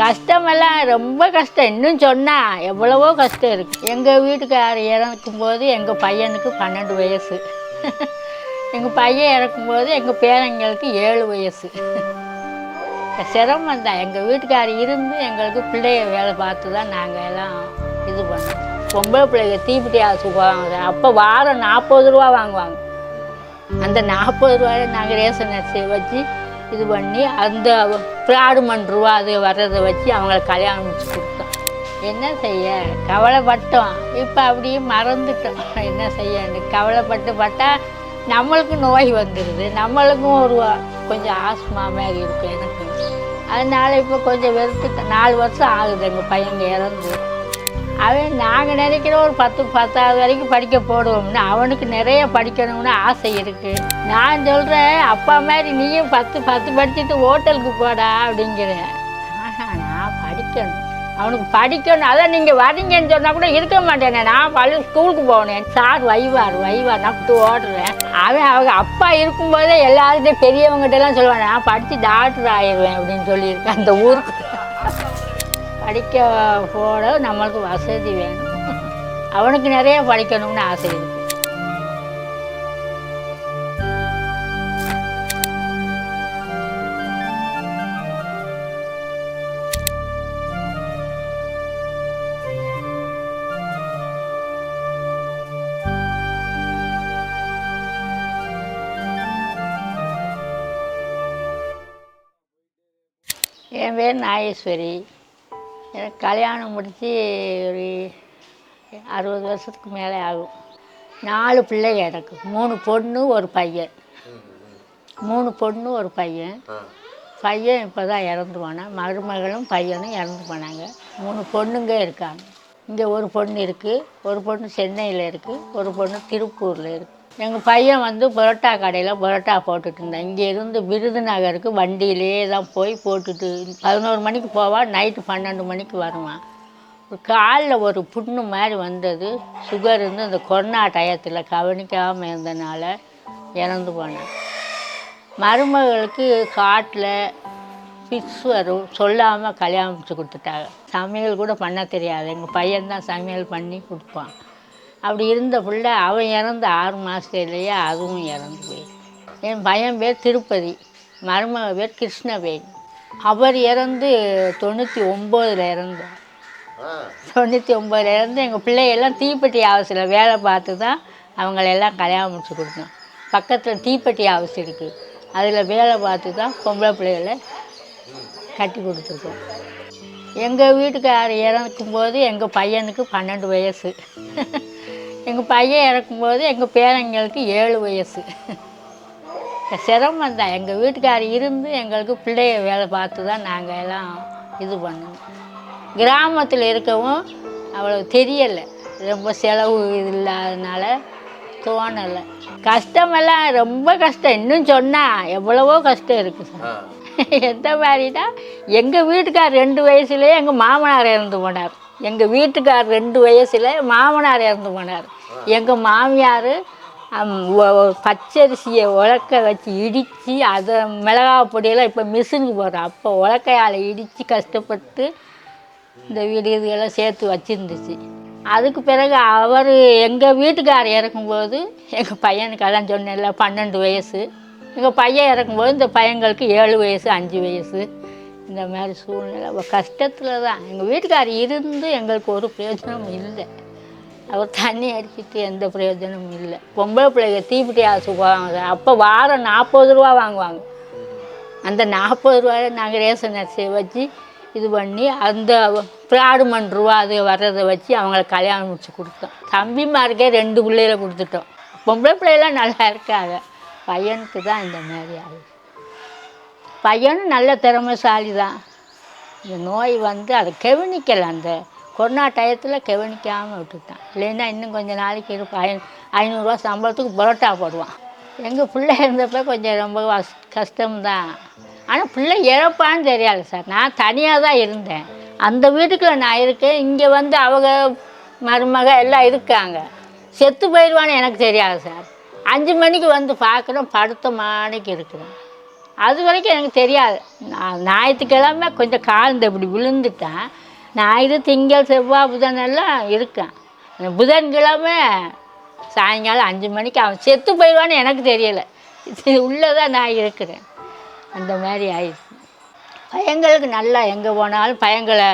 கஷ்டமெல்லாம் ரொம்ப கஷ்டம். இன்னும் சொன்னால் எவ்வளவோ கஷ்டம் இருக்குது. எங்கள் வீட்டுக்கார் இறக்கும்போது எங்கள் பையனுக்கு 12 வயசு. எங்கள் பையன் இறக்கும்போது எங்கள் பேரங்களுக்கு 7 வயசு. சிரமம் தான். எங்கள் வீட்டுக்கார் இருந்து எங்களுக்கு பிள்ளைய வேலை பார்த்து தான் நாங்கள் எல்லாம் இது பண்ணோம். பொம்பளை பிள்ளைங்க தீப்பெட்டி ஆசு போவாங்க. அப்போ வாரம் 40 ரூபா வாங்குவாங்க. அந்த 40 ரூபாயை நாங்கள் ரேஷன் அரிசியை வச்சு இது பண்ணி அந்த பிராடுமன் ரூபா அது வர்றதை வச்சு அவங்கள கல்யாணம் முடிச்சு கொடுத்தோம். என்ன செய்ய கவலைப்பட்டோம். இப்போ அப்படியே மறந்துட்டோம். என்ன செய்ய கவலைப்பட்டா நம்மளுக்கு நோய் வந்துடுது. நம்மளுக்கும் ஒரு கொஞ்சம் ஆஸ்மா மாதிரி இருக்கும் எனக்கு. அதனால் இப்போ கொஞ்சம் வெறுத்துட்டேன். 4 வருஷம் ஆகுது எங்கள் பையங்க இறந்து. அவன் நாங்கள் நினைக்கிற ஒரு 10வது வரைக்கும் படிக்க போடுவோம்னு அவனுக்கு நிறைய படிக்கணும்னு ஆசை இருக்குது. நான் சொல்கிறேன், அப்பா மாதிரி நீயும் 10 படிச்சுட்டு ஹோட்டலுக்கு போடா அப்படிங்கிறேன். நான் படிக்கணும், அவனுக்கு படிக்கணும். அதான் நீங்கள் வரீங்கன்னு சொன்னால் கூட இருக்க மாட்டேனே. நான் ஸ்கூலுக்கு போனேன். சார் வைவார் நான் விட்டு ஓடுறேன். அவங்க அப்பா இருக்கும்போதே எல்லாருக்கிட்டையும் பெரியவங்ககிட்டலாம் சொல்லுவாங்க, நான் படித்து டாக்டர் ஆயிடுவேன் அப்படின்னு சொல்லியிருக்கேன். அந்த ஊருக்கு படிக்க போட நம்மளுக்கு வசதி வேணும். அவனுக்கு நிறைய படிக்கணும்னு ஆசை இருக்குது. என் பேர் நாகேஸ்வரி. எனக்கு கல்யாணம் முடித்து ஒரு 60 வருஷத்துக்கு மேலே ஆகும். 4 பிள்ளைங்க எனக்கு. 3 பொண்ணு ஒரு பையன். 3 பொண்ணு ஒரு பையன். பையன் இப்போ தான் இறந்து போனான். மருமகளும் பையனும் இறந்து போனாங்க. 3 பொண்ணுங்க இருக்காங்க. இங்கே ஒரு பொண்ணு இருக்குது, ஒரு பொண்ணு சென்னையில் இருக்குது, ஒரு பொண்ணு திருப்பூரில் இருக்குது. எங்கள் பையன் வந்து பரோட்டா கடையில் பரோட்டா போட்டுட்டு இருந்தான். இங்கே இருந்து விருதுநகருக்கு வண்டியிலே தான் போய் போட்டுட்டு 11 மணிக்கு போவான், நைட்டு 12 மணிக்கு வருவான். காலில் ஒரு புண்ணு மாதிரி வந்தது. சுகர் இருந்து அந்த கொரோனா டயத்தில் கவனிக்காமல் இருந்தனால இறந்து போனான். மருமகளுக்கு காட்டில் ஃபிக்ஸ் வரும் சொல்லாமல் கல்யாணம் முடிச்சு கொடுத்துட்டாங்க. சமையல் கூட பண்ண தெரியாது. எங்கள் பையன்தான் சமையல் பண்ணி கொடுப்பான். அப்படி இருந்த பிள்ளை அவன் இறந்து 6 மாதத்துலேயே அதுவும் இறந்து போயிடும். என் பையன் பேர் திருப்பதி, மருமக பேர் கிருஷ்ணவேணி. அவர் இறந்து 99 இறந்தார். 99 இறந்து எங்கள் பிள்ளையெல்லாம் தீப்பெட்டி ஆஃபீஸில் வேலை பார்த்து தான் அவங்களெல்லாம் கல்யாணம் முடிச்சு கொடுத்தோம். பக்கத்தில் தீப்பெட்டி ஆஃபீஸ் இருக்குது, அதில் வேலை பார்த்து தான் பொம்பளை பிள்ளைகளை கட்டி கொடுத்துருக்கோம். எங்கள் வீட்டுக்கார் இறக்கும்போது எங்கள் பையனுக்கு 12 வயசு. எங்கள் பையன் இறக்கும்போது எங்கள் பேரங்களுக்கு 7 வயசு. சிரமம் தான். எங்கள் வீட்டுக்கார் இருந்து எங்களுக்கு பிள்ளைய வேலை பார்த்து தான் நாங்கள் எல்லாம் இது பண்ணோம். கிராமத்தில் இருக்கவும் அவ்வளோ தெரியலை. ரொம்ப செலவு இல்லாததுனால தோணலை. கஷ்டமெல்லாம் ரொம்ப கஷ்டம். இன்னும் சொன்னால் எவ்வளவோ கஷ்டம் இருக்குது சார். எந்த மாதிரினா, எங்கள் வீட்டுக்கார் 2 வயசுலேயே எங்கள் மாமனார் இறந்து போனார். எங்கள் வீட்டுக்கார் 2 வயசில் மாமனார் இறந்து போனார். எங்கள் மாமியார் பச்சரிசியை உலக்க வச்சு இடித்து அதை மிளகா பொடியெல்லாம் இப்போ மிஷினுக்கு போடுறோம். அப்போ உலக்கையால் இடித்து கஷ்டப்பட்டு இந்த வீடு இதுகெல்லாம் சேர்த்து வச்சுருந்துச்சு. அதுக்கு பிறகு அவர் எங்கள் வீட்டுக்கார் இறக்கும்போது எங்கள் பையனுக்கு அதான் சொன்னேன்ல 12 வயசு. எங்கள் பையன் இறக்கும்போது இந்த பையங்களுக்கு 7 வயசு 5 வயசு. இந்த மாதிரி சூழ்நிலை கஷ்டத்தில் தான். எங்கள் வீட்டுக்கார் இருந்து எங்களுக்கு ஒரு பிரயோஜனமும் இல்லை. அவர் தண்ணி அடிச்சுட்டு எந்த பிரயோஜனமும் இல்லை. பொம்பளை பிள்ளைங்க தீப்பெட்டி ஆசு போவாங்க. அப்போ வாரம் 40 ரூபா வாங்குவாங்க. அந்த 40 ரூபாயை நாங்கள் ரேஷன் அரிசியை வச்சு இது பண்ணி அந்த பிராடுமன் ரூபா அது வர்றதை வச்சு அவங்கள கல்யாணம் முடிச்சு கொடுத்தோம். தம்பிமாருக்கே 2 பிள்ளைகளை கொடுத்துட்டோம். பொம்பளை பிள்ளைகளாம் நல்லா இருக்காங்க. பையனுக்கு தான் இந்த மாதிரி ஆகுது. பையனும் நல்ல திறமைசாலி தான். இந்த நோய் வந்து அதை கவனிக்கலை. அந்த கொரோனா டயத்தில் கவனிக்காமல் விட்டுட்டான். இல்லைன்னா இன்னும் கொஞ்சம் நாளைக்கு இருப்பான். 500 ரூபா சம்பளத்துக்கு பரோட்டா போடுவான். எங்கள் பிள்ளை இருந்தப்போ கொஞ்சம் ரொம்ப கஷ்டம்தான். ஆனால் பிள்ளை இறப்பான்னு தெரியாது சார். நான் தனியாக தான் இருந்தேன். அந்த வீட்டுக்குள்ள நான் இருக்கேன். இங்கே வந்து அவங்க மருமக எல்லாம் இருக்காங்க. செத்து போயிடுவான்னு எனக்கு தெரியாது சார். 5 மணிக்கு வந்து பார்க்குறோம், படுத்த மாணிக்கு இருக்கிறோம். அது வரைக்கும் எனக்கு தெரியாது. ஞாயிற்றுக்கிழமை கொஞ்சம் கால் இப்படி விழுந்துட்டேன். ஞாயிறு திங்கள் செவ்வாய் புதன் எல்லாம் இருக்கேன். புதன்கிழமை சாயங்காலம் 5 மணிக்கு அவன் செத்து போயிடுவான்னு எனக்கு தெரியலை. உள்ளே தான் நான் இருக்கிறேன். அந்த மாதிரி ஆயிடுச்சு. பையங்களுக்கு நல்லா எங்கே போனாலும் பையங்களை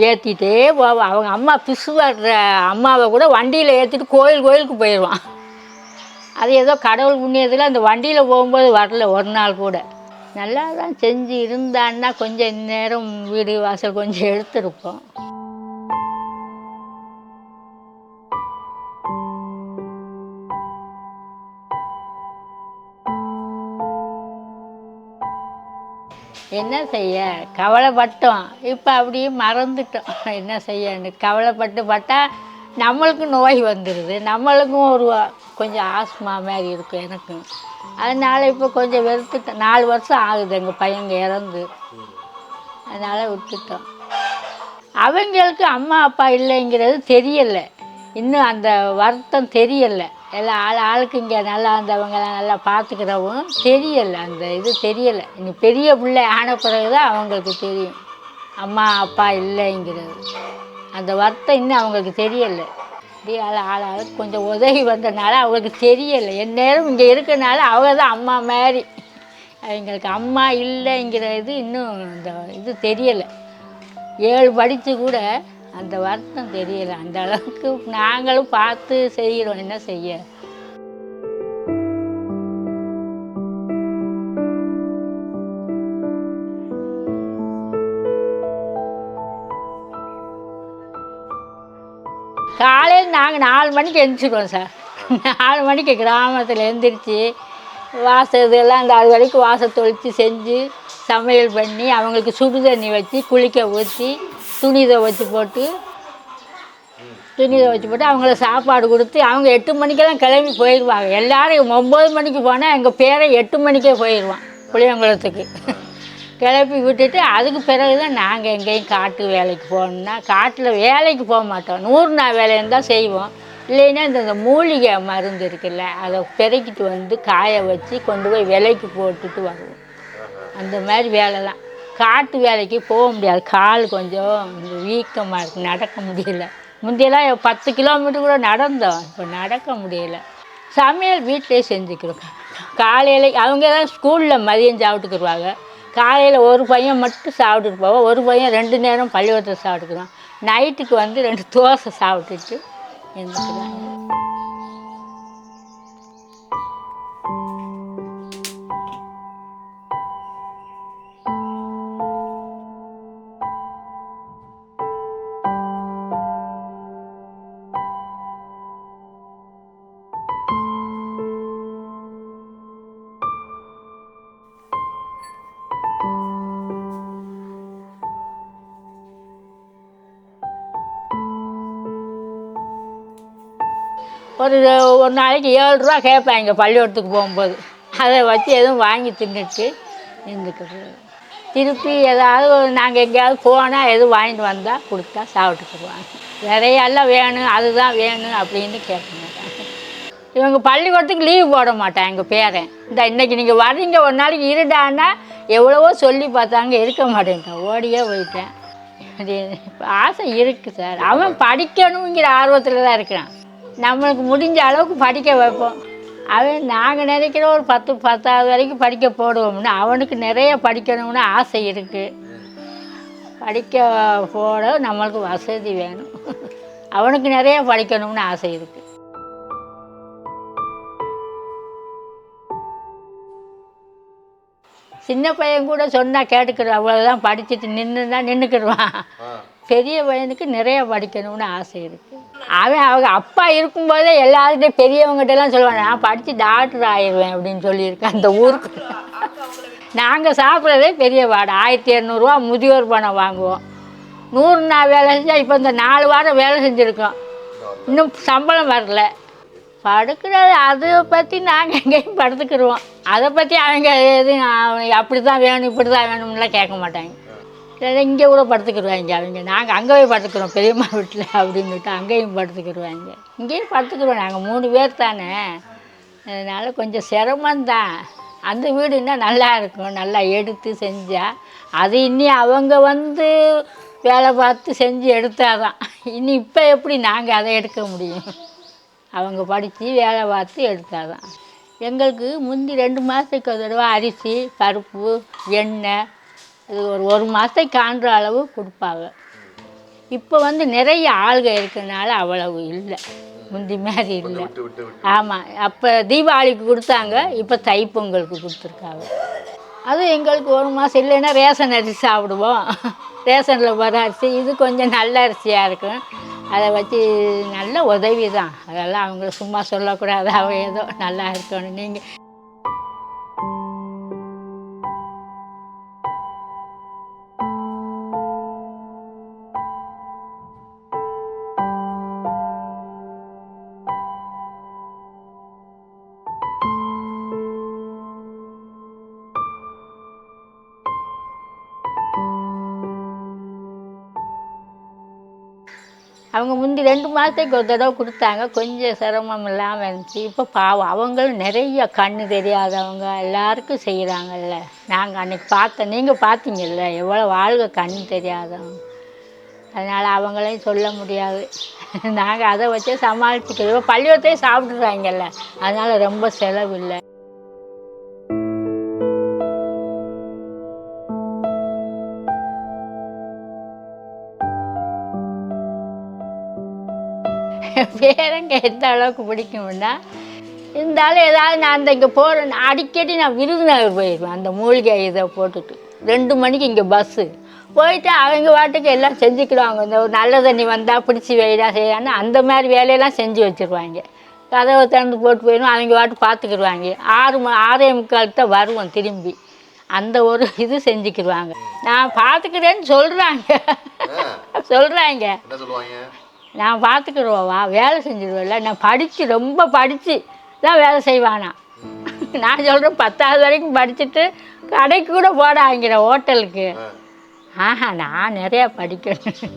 ஏற்றிட்டே போவான். அவங்க அம்மா பிசு வர்ற அம்மாவை கூட வண்டியில் ஏற்றிட்டு கோயிலுக்கு போயிடுவான். அது ஏதோ கடவுள் புண்ணியத்தில் அந்த வண்டியில் போகும்போது வரல ஒரு நாள் கூட. நல்லா தான் செஞ்சு இருந்தான்னா கொஞ்சம் இந்நேரம் வீடு வாசல் கொஞ்சம் எடுத்துருப்போம். என்ன செய்ய கவலைப்பட்டோம். இப்போ அப்படியே மறந்துட்டோம். என்ன செய்யன்னு கவலைப்பட்டா நம்மளுக்கு நோய் வந்துடுது. நம்மளுக்கும் கொஞ்சம் ஆஸ்மா மாதிரி இருக்கும் எனக்கும். அதனால் இப்போ கொஞ்சம் வெறுத்துட்டோம். 4 வருஷம் ஆகுது எங்கள் பையங்க இறந்து. அதனால் விட்டுட்டோம். அவங்களுக்கு அம்மா அப்பா இல்லைங்கிறது தெரியலை. இன்னும் அந்த வருத்தம் தெரியலை. எல்லாம் ஆளுக்கு இங்கே நல்லா இருந்தவங்களாம் நல்லா பார்த்துக்கிறவும் தெரியலை. அந்த இது தெரியலை. இன்னும் பெரிய பிள்ளை ஆன பிறகு தான் அவங்களுக்கு தெரியும் அம்மா அப்பா இல்லைங்கிறது. அந்த வருத்தம் இன்னும் அவங்களுக்கு தெரியலை. இப்படி ஆளுக்கு கொஞ்சம் உதவி வந்ததுனால அவங்களுக்கு தெரியலை. எந்நேரம் இங்கே இருக்கிறனால அவங்க தான் அம்மா மாதிரி. அவங்களுக்கு அம்மா இல்லைங்கிற இது இன்னும் அந்த இது தெரியலை. 7 படித்து கூட அந்த வருத்தம் தெரியலை. அந்த அளவுக்கு நாங்களும் பார்த்து செய்கிறோம். என்ன செய்ய. காலையில் நாங்கள் 4 மணிக்கு எழுந்திரிச்சிடுவோம் சார். 4 மணிக்கு கிராமத்தில் எழுந்திரிச்சி வாசல் இதெல்லாம் அந்த அது வரைக்கும் வாசல் தொளித்து செஞ்சு சமையல் பண்ணி அவங்களுக்கு சுடு தண்ணி வச்சு குளிக்க ஊற்றி துணி துவைச்சி போட்டு அவங்கள சாப்பாடு கொடுத்து அவங்க 8 மணிக்கெல்லாம் கிளம்பி போயிடுவாங்க. எல்லோரும் 9 மணிக்கு போனால் எங்கள் பேரை 8 மணிக்கே போயிடுவான் புளியங்குளத்துக்கு. கிளப்பி விட்டுட்டு அதுக்கு பிறகு தான் நாங்கள் எங்கேயும் காட்டு வேலைக்கு போகணுன்னா காட்டில் வேலைக்கு போக மாட்டோம். 100 நாள் வேலைன்னு தான் செய்வோம். இல்லைன்னா இந்த மூலிகை மருந்து இருக்குல்ல அதை பெருக்கிட்டு வந்து காய வச்சு கொண்டு போய் விலைக்கு போட்டுட்டு வருவோம். அந்த மாதிரி வேலை தான். காட்டு வேலைக்கு போக முடியாது. கால் கொஞ்சம் வீக்கமாக இருக்குது. நடக்க முடியல. முந்தையெல்லாம் 10 கிலோமீட்டர் கூட நடந்தோம். இப்போ நடக்க முடியலை. சமையல் வீட்டிலே செஞ்சுக்கிறோம். காலையில் அவங்க தான் ஸ்கூலில் மதியம் சாப்பிட்டுக்குருவாங்க. காலையில் ஒரு பையன் மட்டும் சாப்பிட்டுட்டு போவோம். ஒரு பையன் 2 நேரம் பள்ளிக்கூடத்தில் சாப்பிட்டுக்குறோம். நைட்டுக்கு வந்து 2 தோசை சாப்பிட்டுட்டு இருந்துக்குறாங்க. ஒரு நாளைக்கு 7 ரூபா கேட்பாங்க பள்ளிக்கூடத்துக்கு போகும்போது. அதை வச்சு எதுவும் வாங்கி தின்னுட்டு இருந்துக்கிறது. திருப்பி ஏதாவது நாங்கள் எங்கேயாவது போனால் எதுவும் வாங்கிட்டு வந்தால் கொடுத்தா சாப்பிட்டுக்குருவாங்க. நிறையெல்லாம் வேணும் அதுதான் வேணும் அப்படின்னு கேட்க மாட்டாங்க. இவங்க பள்ளிக்கூடத்துக்கு லீவு போட மாட்டான் எங்கள் பேரன். இன்றைக்கி நீங்கள் வர்றீங்க ஒரு நாளைக்கு இருடான்னா எவ்வளவோ சொல்லி பார்த்தாங்க, இருக்க மாட்டேன்ட்டான். ஓடியே போயிட்டேன். அது ஆசை இருக்குது சார். அவன் படிக்கணுங்கிற ஆர்வத்தில் தான் இருக்கிறான். நம்மளுக்கு முடிஞ்ச அளவுக்கு படிக்க வைப்போம். அவன் நாங்கள் நினைக்கிற ஒரு 10வது வரைக்கும் படிக்க போடுவோம்னா அவனுக்கு நிறைய படிக்கணும்னு ஆசை இருக்குது. படிக்க போட நம்மளுக்கு வசதி வேணும். அவனுக்கு நிறைய படிக்கணும்னு ஆசை இருக்குது. சின்ன பையன் கூட சொன்னால் கேட்டுக்கிறான். அவ்வளோதான் படிச்சுட்டு நின்றுக்கிடுவான். பெரிய பையனுக்கு நிறைய படிக்கணும்னு ஆசை இருக்குது. அவங்க அப்பா இருக்கும்போதே எல்லாருக்கிட்டையும் பெரியவங்ககிட்டலாம் சொல்லுவாங்க, நான் படித்து டாக்டர் ஆயிடுவேன் அப்படின்னு சொல்லியிருக்கேன். அந்த ஊருக்கு நாங்கள் சாப்பிட்றதே பெரிய பாடு. 1200 ரூபா முதியோர் பணம் வாங்குவோம். 100 நாள் வேலை செஞ்சால் இப்போ இந்த 4 வாரம் வேலை செஞ்சுருக்கோம். இன்னும் சம்பளம் வரல. படுக்கிறது அதை பற்றி நாங்கள் எங்கேயும் படுத்துக்கிடுவோம். அதை பற்றி அவங்க எதுவும் அப்படி தான் வேணும் இப்படி தான் வேணும்லாம் கேட்க மாட்டாங்க. இல்லை இங்கே கூட படுத்துக்கிடுவாங்க அவங்க. நாங்கள் அங்கே போய் படுத்துக்கிறோம் பெரியம்மா வீட்டில் அப்படின்னுட்டு அங்கேயும் படுத்துக்கிடுவாங்க. இங்கேயும் படுத்துக்கிடுவோம். நாங்கள் 3 பேர் தானே. அதனால் கொஞ்சம் சிரமந்தான். அந்த வீடு இன்னும் நல்லா இருக்கும், நல்லா எடுத்து செஞ்சால். அது இன்னி அவங்க வந்து வேலை பார்த்து செஞ்சு எடுத்தாதான். இனி இப்போ எப்படி நாங்கள் அதை எடுக்க முடியும்? அவங்க படித்து வேலை பார்த்து எடுத்தாதான். எங்களுக்கு முந்தி 2 மாதத்துக்கு ஒரு தடவை அரிசி, பருப்பு, எண்ணெய் இது ஒரு மாதத்துக்கு காண்ற அளவு கொடுப்பாங்க. இப்போ வந்து நிறைய ஆள்கள் இருக்கிறதுனால அவ்வளவு இல்லை, முந்தி மாதிரி இல்லை. ஆமாம், அப்போ தீபாவளிக்கு கொடுத்தாங்க, இப்போ தைப்பொங்கலுக்கு கொடுத்துருக்காங்க. அது எங்களுக்கு 1 மாதம் இல்லைன்னா ரேஷன் அரிசி சாப்பிடுவோம். ரேஷனில் வர அரிசி இது கொஞ்சம் நல்ல அரிசியாக இருக்கும், அதை வச்சு நல்ல உதவி தான். அதெல்லாம் அவங்கள சும்மா சொல்லக்கூடாது, அவங்க ஏதோ நல்லா இருக்கணும். நீங்கள் அவங்க முந்தி 2 மாதத்துக்கு ஒரு தடவை கொடுத்தாங்க, கொஞ்சம் சிரமம் இல்லாமல் இருந்துச்சு. இப்போ பாவம் அவங்களும் நிறைய கண்ணு தெரியாதவங்க எல்லாருக்கும் செய்கிறாங்கல்ல. நாங்கள் அன்றைக்கி பார்த்தோம், நீங்கள் பார்த்தீங்கல்ல எவ்வளோ வாழ்க கண்ணு தெரியாதவங்க. அதனால் அவங்களையும் சொல்ல முடியாது. நாங்கள் அதை வச்சே சமாளிச்சுக்கிறோம். பள்ளிக்கூடத்தையும் சாப்பிட்றாங்கல்ல, அதனால் ரொம்ப செலவு இல்லை. பேரங்க எந்த அளவுக்கு பிடிக்கும்னா, இருந்தாலும் ஏதாவது நான் அந்த இங்கே போகிறேன் அடிக்கடி நான் விருதுநகர் போயிடுவேன். அந்த மூலிகை இதை போட்டுட்டு 2 மணிக்கு இங்கே பஸ்ஸு போயிட்டு அவங்க வாட்டுக்கு எல்லாம் செஞ்சுக்கிடுவாங்க. இந்த ஒரு நல்ல தண்ணி வந்தால் பிடிச்சி வெயிடா செய்யான்னு அந்த மாதிரி வேலையெல்லாம் செஞ்சு வச்சுருவாங்க. கதவை திறந்து போட்டு போயிடும், அவங்க வாட்டு பார்த்துக்கிடுவாங்க. 6:45 தான் வருவோம் திரும்பி. அந்த ஒரு இது செஞ்சுக்கிடுவாங்க. நான் பார்த்துக்கிறேன்னு சொல்கிறாங்க. நான் பார்த்துக்கிடுவோவா, வேலை செஞ்சுருவேன்ல. நான் ரொம்ப படித்து தான் வேலை செய்வானா. நான் சொல்கிறேன் 10வது வரைக்கும் படிச்சுட்டு கடைக்கு கூட போட ஆகிறேன், ஹோட்டலுக்கு. நான் நிறையா படிக்கணும்.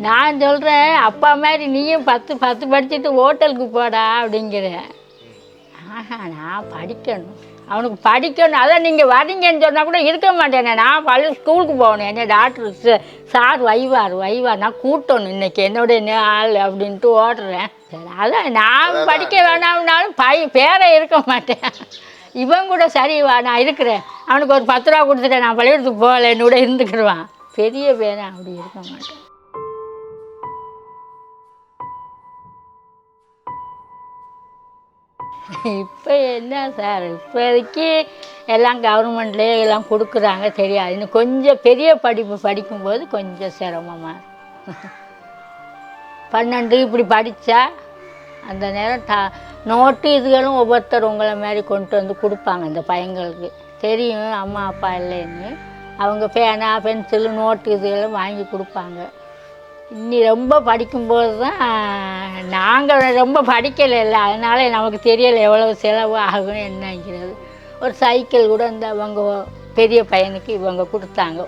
நான் சொல்கிறேன் அப்பா மாதிரி நீயும் 10 படிச்சுட்டு ஹோட்டலுக்கு போடா அப்படிங்கிறேன். நான் படிக்கணும், அவனுக்கு படிக்கணும். அதான் நீங்கள் வரீங்கன்னு சொன்னால் கூட இருக்க மாட்டேனே. நான் ஸ்கூலுக்கு போகணும், என்ன டாக்டர் சார் வைவார் நான் கூட்டணும் இன்றைக்கி என்னுடைய ஆள் அப்படின்ட்டு ஓடுறேன். சரி, அதான் நான் படிக்க வேணாம்னாலும் பேரை இருக்க மாட்டேன். இவன் கூட சரி வா நான் இருக்கிறேன், அவனுக்கு ஒரு 10 ரூபா கொடுத்துட்டேன், நான் பள்ளிக்கூடத்துக்கு போகலை, என்னோட இருந்துக்கிடுவான். பெரிய பேரை அப்படி இருக்க மாட்டேன். இப்போ என்ன சார், இப்போதைக்கு எல்லாம் கவர்மெண்ட்லேயே எல்லாம் கொடுக்குறாங்க, தெரியாது. இன்னும் கொஞ்சம் பெரிய படிப்பு படிக்கும்போது கொஞ்சம் சிரமமாக 12 இப்படி படித்தா அந்த நேரம் நோட்டு இதுகளும் ஒவ்வொருத்தர் உங்களை மாதிரி கொண்டு வந்து கொடுப்பாங்க. அந்த பையங்களுக்கு தெரியும் அம்மா அப்பா இல்லைன்னு, அவங்க பேனா பென்சிலு நோட்டு இதுகளும் வாங்கி கொடுப்பாங்க. இன்னி ரொம்ப படிக்கும்போது தான், நாங்கள் ரொம்ப படிக்கலைல்ல, அதனால் நமக்கு தெரியலை எவ்வளோ செலவு ஆகும் என்னங்கிறது. ஒரு சைக்கிள் கூட இந்த அவங்க பெரிய பையனுக்கு இவங்க கொடுத்தாங்க.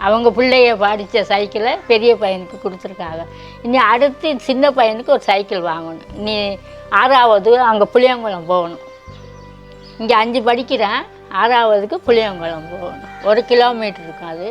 அவங்க பிள்ளைய படித்த சைக்கிளை பெரிய பையனுக்கு கொடுத்துருக்காங்க. இனி அடுத்து சின்ன பையனுக்கு ஒரு சைக்கிள் வாங்கணும். இனி 6வது அங்கே புளியங்குளம் போகணும். இங்கே 5 படிக்கிறேன், 6வதுக்கு புளியங்குளம் போகணும். 1 கிலோமீட்டர் இருக்கும் அது.